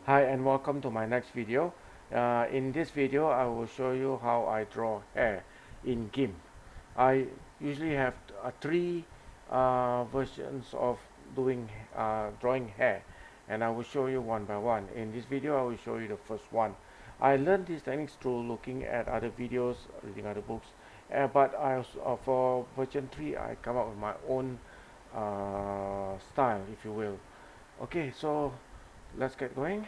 Hi and welcome to my next video. In this video I will show you how I draw hair in GIMP. I usually have three versions of doing drawing hair, and I will show you one by one. In this video I will show you the first one. I learned these techniques through looking at other videos, reading other books, but for version 3 I come up with my own style, if you will. Okay, so let's get going.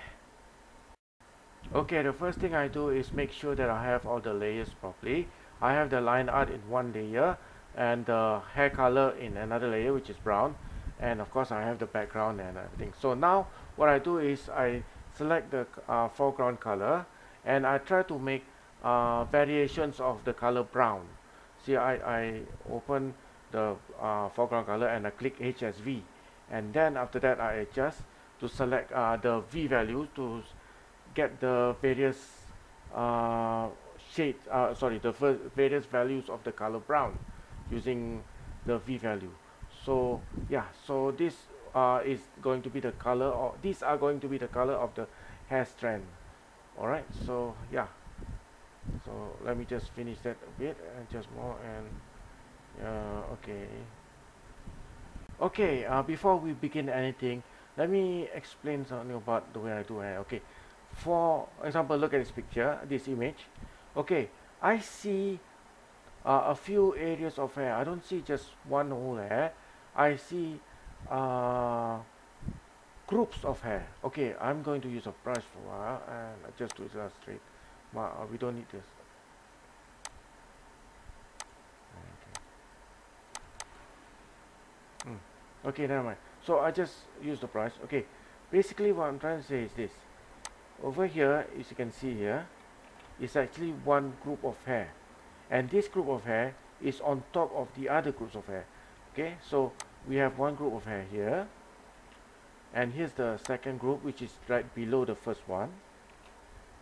Okay, the first thing I do is make sure that I have all the layers properly. I have the line art in one layer and the hair color in another layer, which is brown, and of course I have the background and everything. So now what I do is I select the foreground color and I try to make variations of the color brown. See, I open the foreground color and I click HSV, and then after that I adjust to select the V value to get the various uh, the various values of the color brown using the V value. So yeah, so this is going to be the color, or these are going to be the color of the hair strand. All right, so yeah, so let me just finish that a bit and just more and okay. Okay, before we begin anything, let me explain something about the way I do hair. Okay, for example, look at this picture, this image. Okay, I see a few areas of hair. I don't see just one whole hair. I see uh, groups of hair. Okay, I'm going to use a brush for a while and just to illustrate. We don't need this. Okay. Okay, never mind. So I just use the brush. Okay, basically what I'm trying to say is this. Over here, as you can see here, is actually one group of hair, and this group of hair is on top of the other groups of hair. Okay, so we have one group of hair here, and here's the second group, which is right below the first one,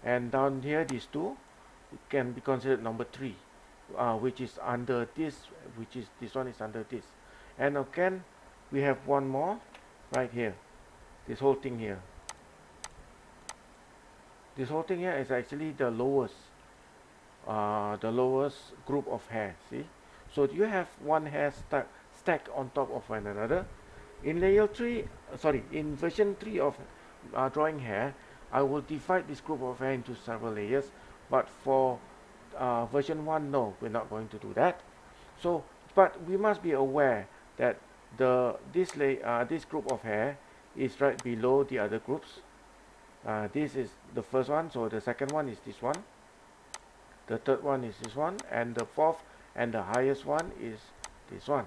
and down here these two can be considered number 3, which is under this, which is this one is under this, and again we have one more right here. This whole thing here, this whole thing here is actually the lowest group of hair. See, so you have one hair stacked on top of one another. In layer 3, in version 3 of drawing hair, I will divide this group of hair into several layers, but for version 1, no, we're not going to do that. So but we must be aware that this group of hair is right below the other groups. This is the first one, so the second one is this one, the third one is this one, and the fourth and the highest one is this one.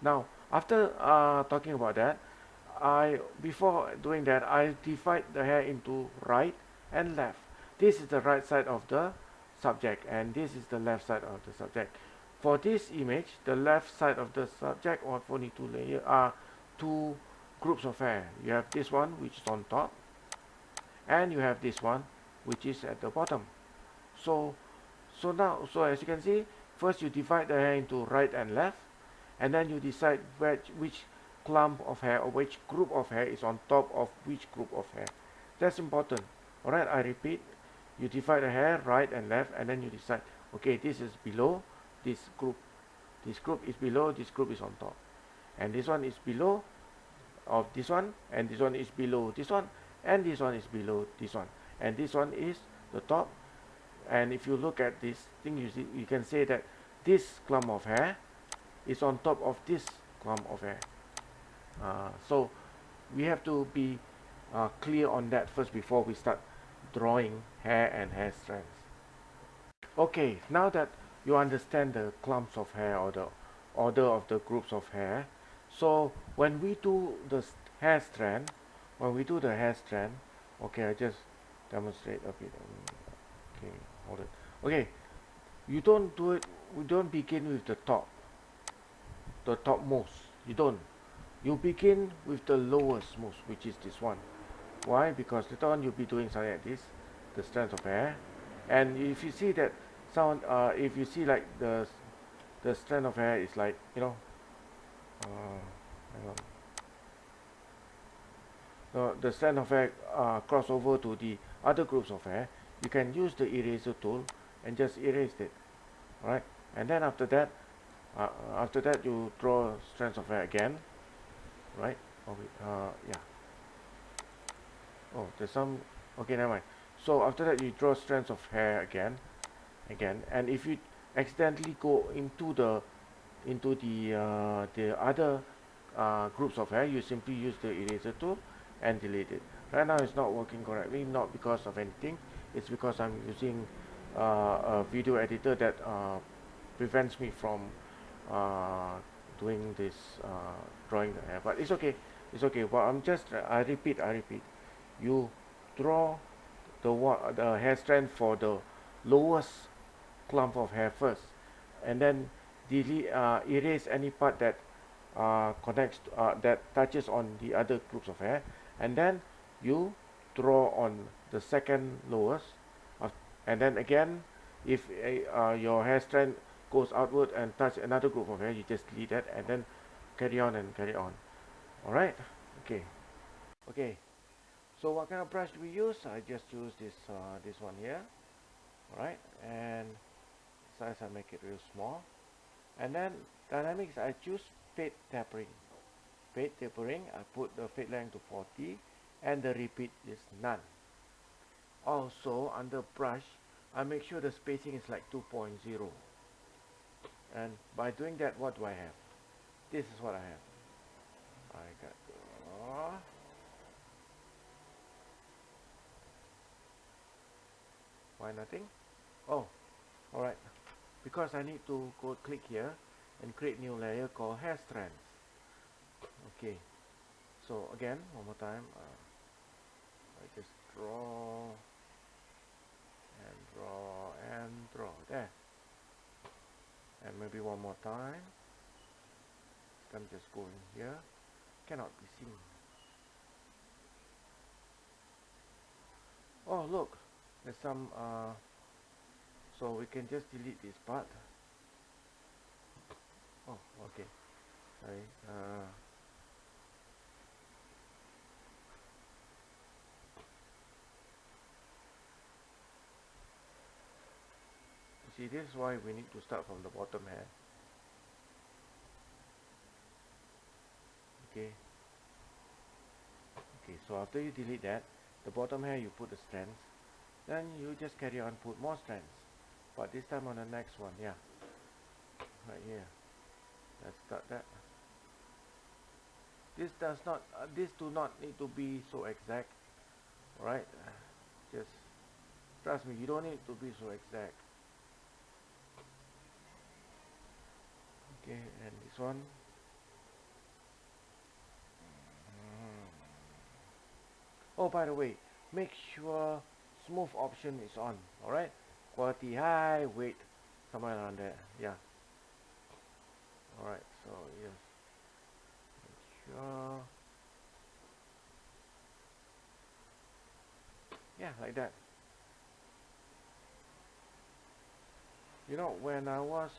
Now after talking about that, before doing that I divide the hair into right and left. This is the right side of the subject and this is the left side of the subject. For this image, the left side of the subject or only two groups of hair. You have this one which is on top, and you have this one which is at the bottom. So so as you can see, first you divide the hair into right and left, and then you decide which clump of hair or which group of hair is on top of which group of hair. That's important. Alright, I repeat, you divide the hair right and left, and then you decide, okay, this is below this group, this group is below, this group is on top, and this one is below of this one, and this one is below this one, and this one is below this one, and this one is the top. And if you look at this thing, you can say that this clump of hair is on top of this clump of hair. So we have to be clear on that first before we start drawing hair and hair strands. Okay, now that you understand the clumps of hair or the order of the groups of hair, so when we do the hair strand, okay, I just demonstrate a bit. Okay, hold it. Okay, you don't do it. We don't begin with the topmost. You don't. You begin with the lowest most, which is this one. Why? Because later on you'll be doing something like this, the strands of hair, and if you see that if you see like the strand of hair is like, hang on. the strand of hair cross over to the other groups of hair, you can use the eraser tool and just erase it. Alright, and then after that you draw strands of hair again, right? Yeah. Oh, there's some. Okay, never mind. So after that, you draw strands of hair again, and if you accidentally go into the other groups of hair, you simply use the eraser tool and delete it. Right now, it's not working correctly, not because of anything. It's because I'm using a video editor that prevents me from uh, doing this drawing the hair. But it's okay. It's okay. Well, I repeat. You draw the hair strand for the lowest clump of hair first, and then erase any part that that touches on the other groups of hair, and then you draw on the second lowest, and then again, if your hair strand goes outward and touch another group of hair, you just delete that, and then carry on and carry on. All right. Okay. Okay. So what kind of brush do we use? I just use this one here. All right, and size I make it real small. And then dynamics, I choose fade tapering. Fade tapering, I put the fade length to 40, and the repeat is none. Also under brush, I make sure the spacing is like 2.0. And by doing that, what do I have? This is what I have. I got why nothing? Oh, all right. Because I need to go click here and create new layer called hair strands. Okay. So again, one more time, I just draw and draw and draw there, and maybe one more time. I'm just going here. Cannot be seen. Oh look, there's some. So we can just delete this part. Oh, okay. Sorry. You see, this is why we need to start from the bottom here. Okay. Okay. So after you delete that, the bottom here you put the strands. Then you just carry on, put more strands. But this time on the next one, yeah. Right here. Let's start that. This do not need to be so exact, right? Just trust me, you don't need to be so exact. Okay, and this one. Oh, by the way, make sure smooth option is on. All right, quality high, weight somewhere around there. Yeah. All right. So yes, make sure. Yeah, like that. You know, when I was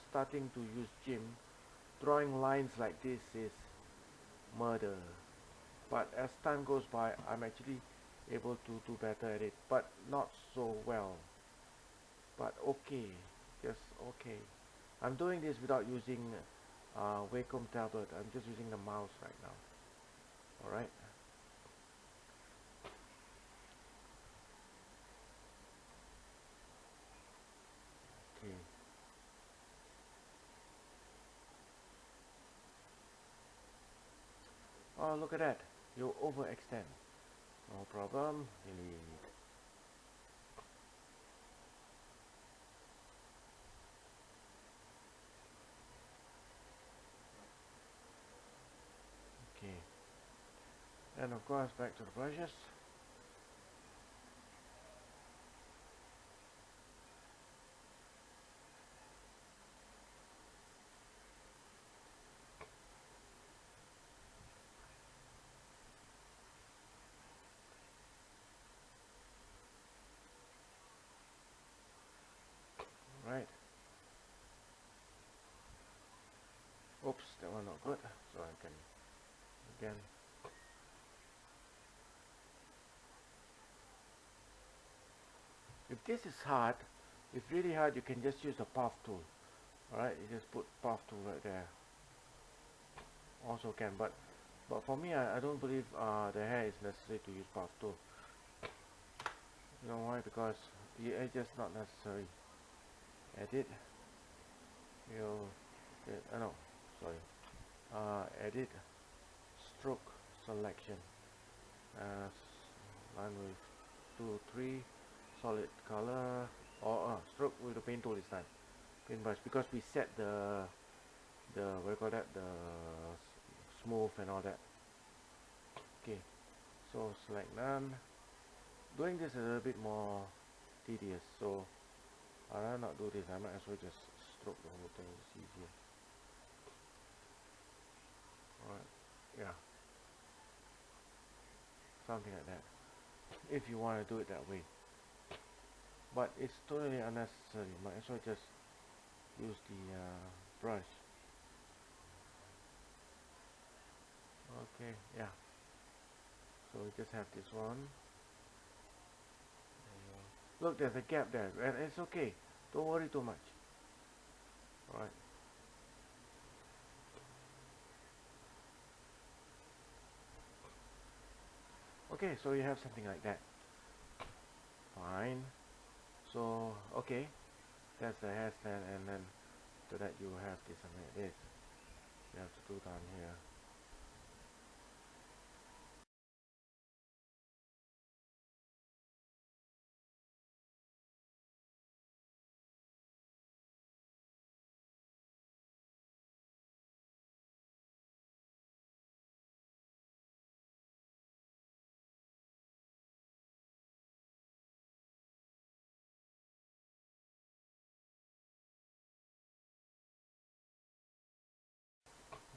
starting to use GIMP, drawing lines like this is murder. But as time goes by, I'm actually able to do better at it, but not so well. But okay, just okay. I'm doing this without using Wacom tablet. I'm just using the mouse right now. All right. Okay. Oh, look at that. You overextend. No problem. Delete. Okay. And of course, back to the brushes. Right. Oops, that one not good. So I can again. If this is hard, if really hard, you can just use the path tool. Alright, you just put path tool right there. Also can, but for me, I don't believe the hair is necessary to use path tool. You know why? Because it's just not necessary. Edit. You. No, sorry. Edit. Stroke selection. Line with 2, 3. Solid color. Or stroke with the paint tool this time. Paintbrush, because we set the what do you call that, the smooth and all that. Okay, so select none. Doing this is a little bit more tedious, so I'd rather not do this. I might as well just stroke the whole thing. It's easier. Alright, yeah, something like that, if you want to do it that way. But it's totally unnecessary. Might as well just use the brush. Okay, yeah. So we just have this one. Look, there's a gap there, and it's okay. Don't worry too much. Alright. Okay, so you have something like that. Fine. So, okay. That's the hairstand, and then after that you have this something like this. You have to do down here.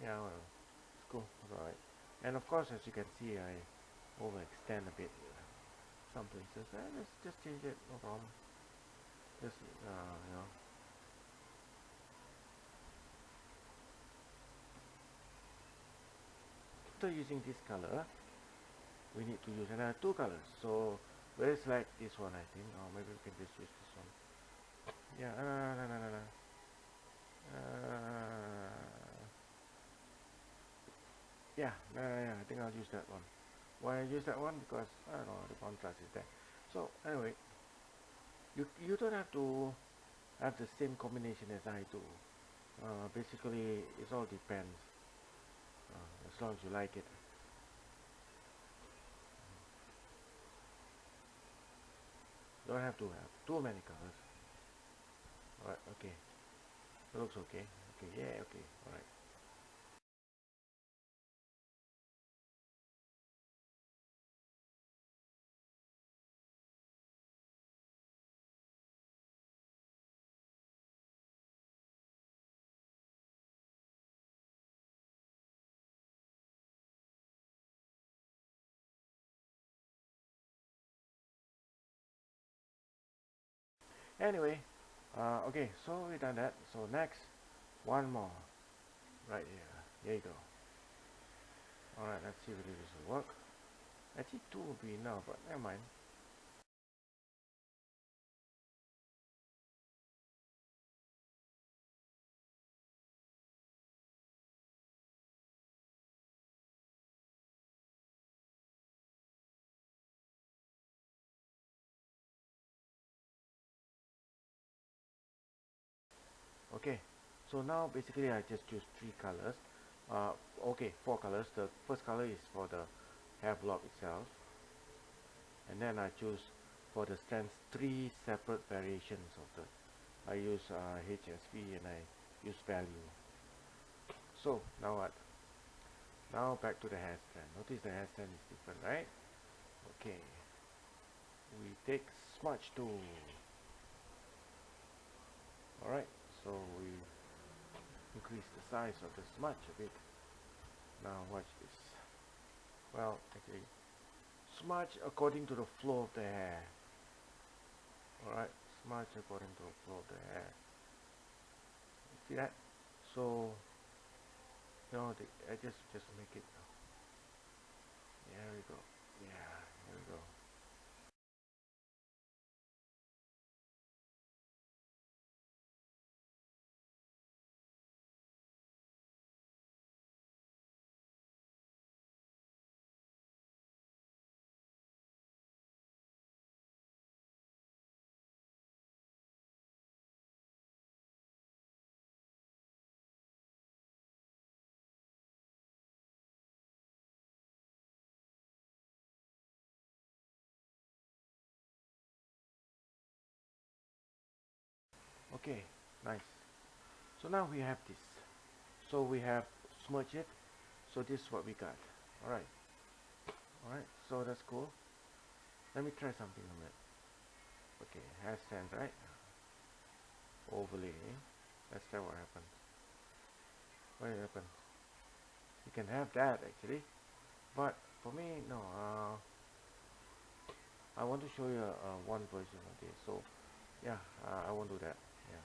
Yeah, well, it's cool. Alright. And of course, as you can see, I overextend a bit some places. Let's just change it, no problem. Just, you know. After using this color, we need to use another two colors. So, let's select this one, I think. Or maybe we can just use this one. Yeah, no. Yeah, I think I'll use that one. Why I use that one? Because, I don't know, the contrast is there. So, anyway, you don't have to have the same combination as I do. Basically, it all depends. As long as you like it. Don't have to have too many colors. Alright, okay. It looks okay. Okay, yeah, okay, alright. Anyway, okay, so we done that. So next, one more. Right here. There you go. Alright, let's see whether this will work. Actually, two will be enough, but never mind. Okay, so now basically I just choose three colors. Okay, four colors. The first color is for the hair block itself, and then I choose for the strands three separate variations of the. I use HSV and I use value. So now what? Now back to the hair strand. Notice the hair strand is different, right? Okay, we take smudge tool. Alright, so we increase the size of the smudge a bit. Now watch this. Well, actually, smudge according to the flow of the hair. Alright, smudge according to the flow of the hair. See that? So, I just make it. There we go. Yeah, there we go. Okay, nice. So now we have this. So we have smudged it. So this is what we got. Alright. Alright, so that's cool. Let me try something on it. Okay, hair stand, right? Overlay. Let's try what happens. What happened? You can have that actually. But for me, no. I want to show you one version of this. So yeah, I won't do that. Yeah.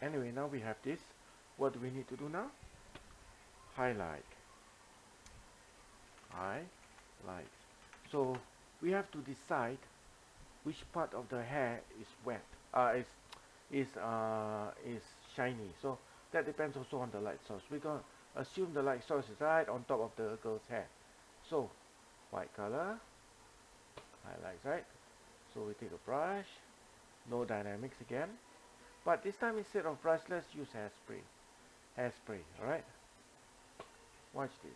Anyway, now we have this. What do we need to do now? Highlight. Highlight. So we have to decide which part of the hair is wet. Is shiny. So that depends also on the light source. We're gonna assume the light source is right on top of the girl's hair. So white color, highlights, right? So we take a brush, no dynamics again. But this time instead of brush, let's use hairspray. Hairspray, alright? Watch this.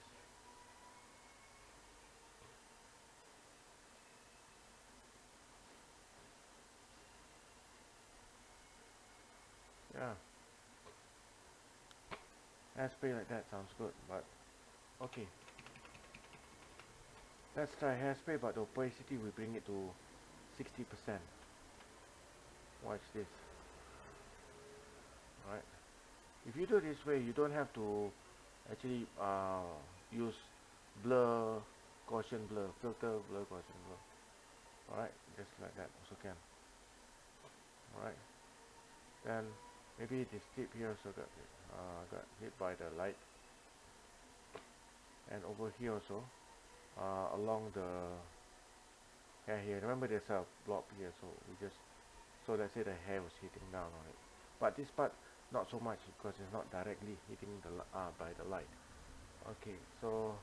Yeah. Hairspray like that sounds good, but okay. Let's try hairspray, but the opacity we bring it to 60%. Watch this. Alright. If you do it this way, you don't have to actually use blur, Gaussian blur, filter, blur, Gaussian blur. Alright, just like that also can. Alright. Then maybe this tip here also got hit by the light. And over here also, along the hair here. Remember there's a blob here, so we just, so let's say the hair was hitting down on it. But this part, not so much because it's not directly hitting the by the light. Okay, so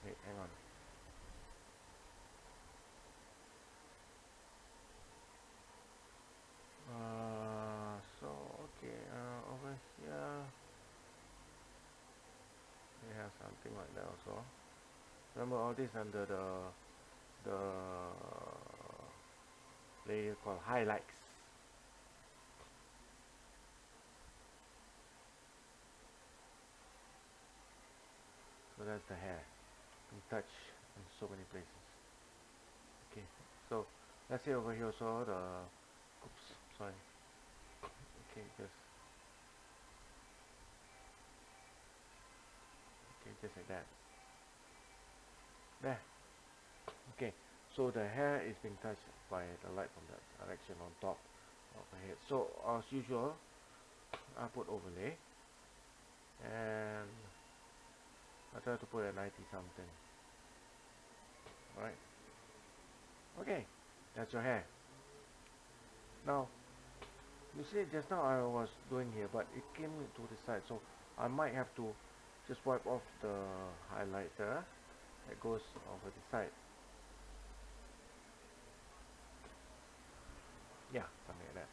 wait, hang on. So okay, over here we have something like that also. Remember all this under the layer called highlights. So that's the hair. You can touch in so many places. Okay, so let's say over here also the, oops, sorry. Okay, just like that. There. Okay, so the hair is being touched by the light from that direction on top of the head. So as usual, I put overlay and I try to put a 90 something. Alright. Okay, that's your hair. Now, you see just now I was doing here, but it came to the side, so I might have to just wipe off the highlighter that goes over the side. Yeah, something like that.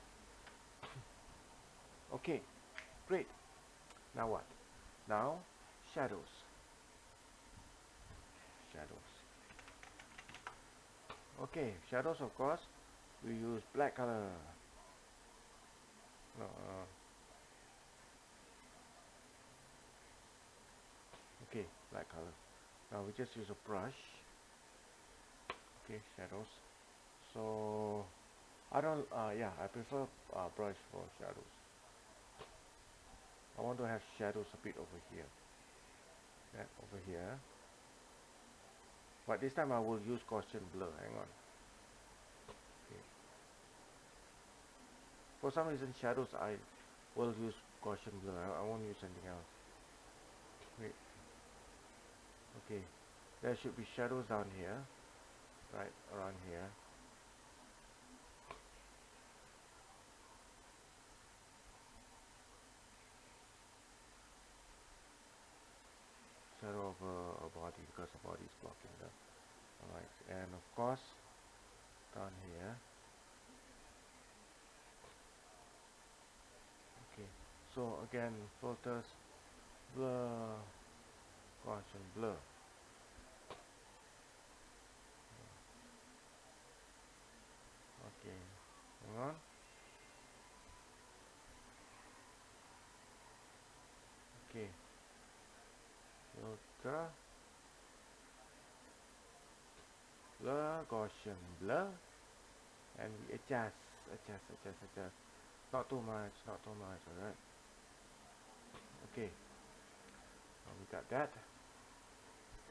Okay, great. Now what? Now, shadows. Shadows. Okay, shadows of course, we use black color. No, okay, black color. Now we just use a brush. Okay, shadows. So, I don't, yeah, I prefer brush for shadows. I want to have shadows a bit over here. That over here. But this time I will use Gaussian blur. Hang on. Okay. For some reason, shadows I will use Gaussian blur. I won't use anything else. Wait. Okay. There should be shadows down here. Right around here. Shadow of a body because the body is blocking the. Alright. And of course, down here. Okay. So again, filters. blur, Gaussian blur. Okay, hang on. Okay, filter, blur, Gaussian blur, and we adjust. Not too much, alright. Okay, now we got that.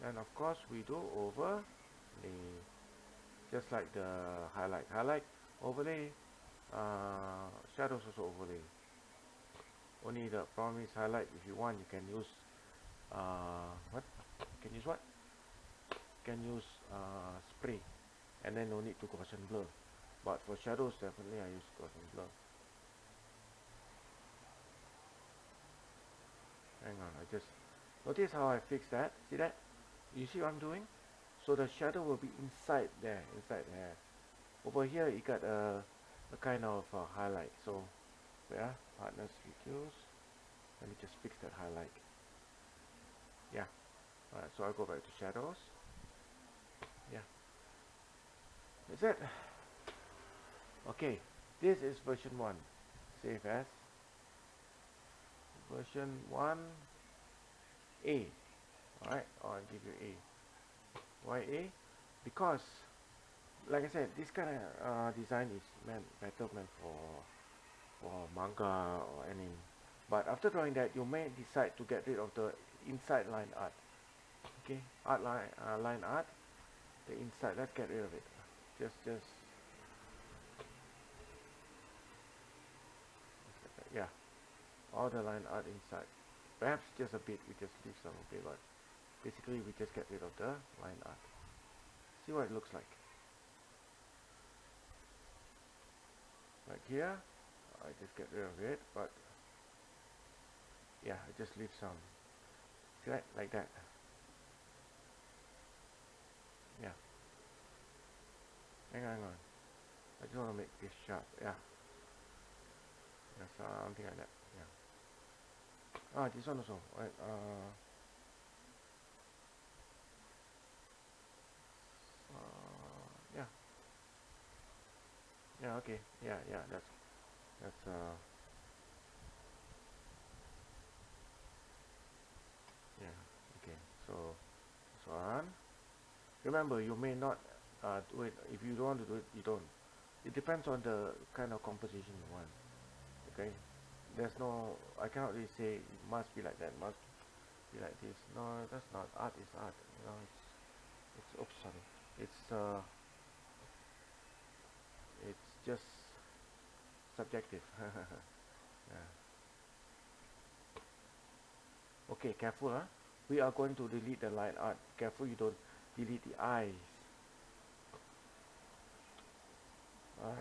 Then of course we do overlay, just like the highlight, overlay, shadows also overlay. Only the problem is highlight, if you want you can use, what? Can use what? Can use spray, and then no need to Gaussian blur. But for shadows definitely I use Gaussian blur. Hang on, I just notice how I fix that. See that? You see what I'm doing? So the shadow will be inside there. Over here you got a kind of highlight. So yeah, hardness reduce. Let me just fix that highlight. Yeah. Alright, so I'll go back to shadows. Yeah. That's it. Okay. This is version 1. Save as version 1A. Alright, I'll give you A. Why A? Because like I said, this kind of design is better meant for manga or anime. But after drawing that, you may decide to get rid of the inside line art. Okay, line art, the inside. Let's get rid of it. Just yeah, all the line art inside. Perhaps just a bit. We just leave some. Okay, but basically we just get rid of the line art. See what it looks like. Like here, I just get rid of it. But yeah, I just leave some. See that? Like that. Yeah. Hang on. I just want to make this sharp. Yeah. Something like that. Yeah. This one also. Right. Yeah. Yeah. Okay. Yeah. That's. Yeah. Okay. So this one. Remember, you may not do it. If you don't want to do it, you don't. It depends on the kind of composition you want. Okay. There's no. I cannot really say it must be like that. Must be like this. No, that's not. Art is art. You know. It's. Oops. Sorry. It's. It's just subjective. Yeah. Okay, careful, huh? We are going to delete the line art. Careful you don't delete the eyes. Alright.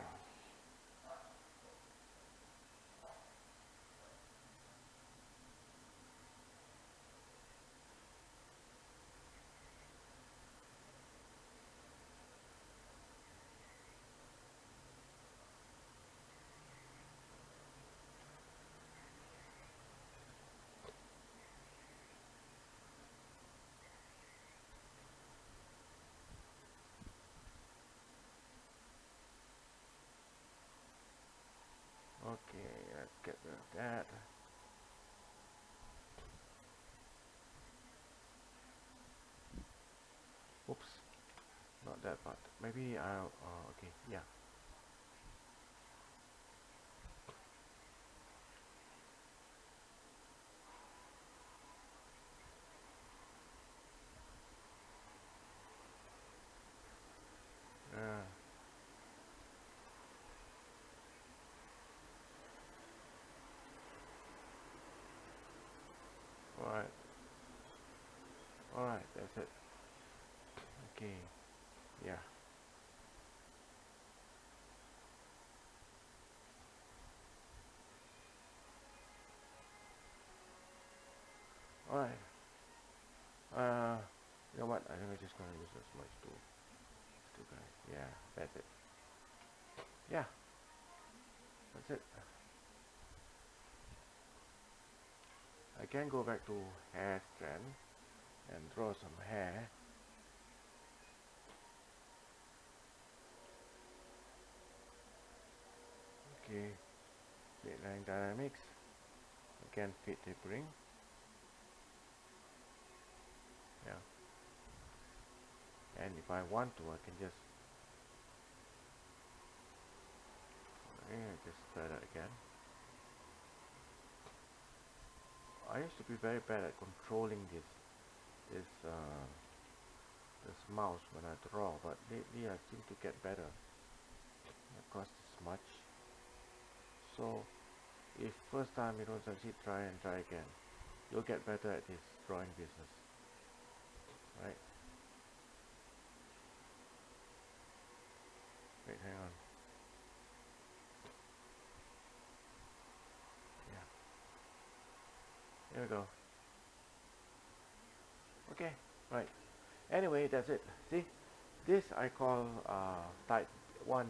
Okay, let's get rid of that. Oops, not that part. Maybe I'll. Okay, yeah. Yeah. Alright. Alright, that's it. Okay. Yeah. Alright. You know what? I think I'm just gonna use the smudge tool. Guys. Yeah, that's it. Yeah, that's it. I can go back to hair strand and draw some hair. Okay, fade line dynamics, again fade tapering. Yeah, and if I want to, I can just try that again. I used to be very bad at controlling this mouse when I draw, but lately I seem to get better across the smudge. So if first time you don't succeed, try and try again. You'll get better at this drawing business, right? Wait, hang on. Yeah, here we go. Okay, right. Anyway, that's it. See, this I call type 1B.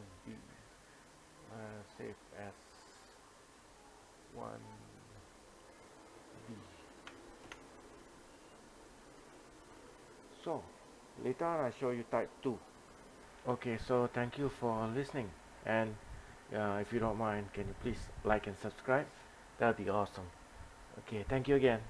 Save as 1B. So later on I'll show you type 2. Okay, so thank you for listening, and if you don't mind, can you please like and subscribe? That'd be awesome. Okay, thank you again.